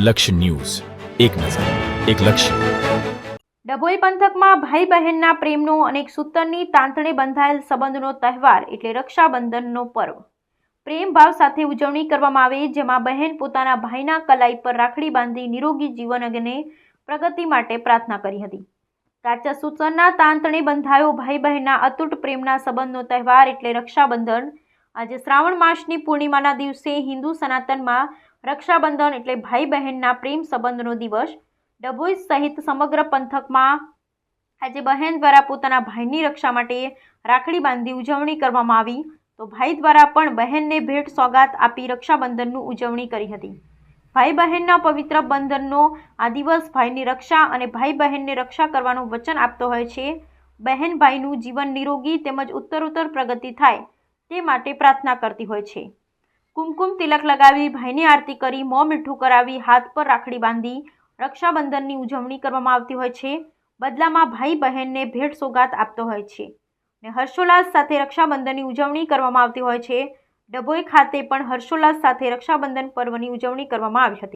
લક્ષ્ય ન્યૂઝ, એક નજર, એક લક્ષ્ય. ડભોઈ પંથકમાં ભાઈ બહેનના પ્રેમનો અને સૂતરની તાંતણે બંધાયેલ સંબંધનો તહેવાર એટલે રક્ષાબંધનનો પર્વ પ્રેમ ભાવ સાથે ઉજવણી કરવામાં આવે, જેમાં બહેન પોતાના ભાઈના કલાઈ પર રાખડી બાંધી નિરોગી જીવન અને પ્રગતિ માટે પ્રાર્થના કરી હતી. કાચા સૂતરના તાંતણે બંધાયો ભાઈ બહેનના અતૂટ પ્રેમના સંબંધનો તહેવાર એટલે રક્ષાબંધન. આજે શ્રાવણ માસની પૂર્ણિમાના દિવસે હિન્દુ સનાતનમાં રક્ષાબંધન એટલે ભાઈ બહેનના પ્રેમ સંબંધનો દિવસ. ડભોઈ સહિત સમગ્ર પંથકમાં આજે બહેન દ્વારા પોતાના ભાઈની રક્ષા માટે રાખડી બાંધી ઉજવણી કરવામાં આવી, તો ભાઈ દ્વારા પણ બહેનને ભેટ સોગાત આપી રક્ષાબંધનની ઉજવણી કરી હતી. ભાઈ બહેનના પવિત્ર બંધનનો આ દિવસ ભાઈની રક્ષા અને ભાઈ બહેનને રક્ષા કરવાનું વચન આપતો હોય છે. બહેન ભાઈનું જીવન નિરોગી તેમજ ઉત્તરોત્તર પ્રગતિ થાય તે માટે પ્રાર્થના કરતી હોય છે. કુમકુમ તિલક લગાવી, ભાઈની આરતી કરી, મોં મીઠું કરાવી, હાથ પર રાખડી બાંધી રક્ષાબંધનની ઉજવણી કરવામાં આવતી હોય છે. બદલામાં ભાઈ બહેનને ભેટ સોગાત આપતો હોય છે અને હર્ષોલ્લાસ સાથે રક્ષાબંધનની ઉજવણી કરવામાં આવતી હોય છે. ડભોઈ ખાતે પણ હર્ષોલ્લાસ સાથે રક્ષાબંધન પર્વની ઉજવણી કરવામાં આવી હતી.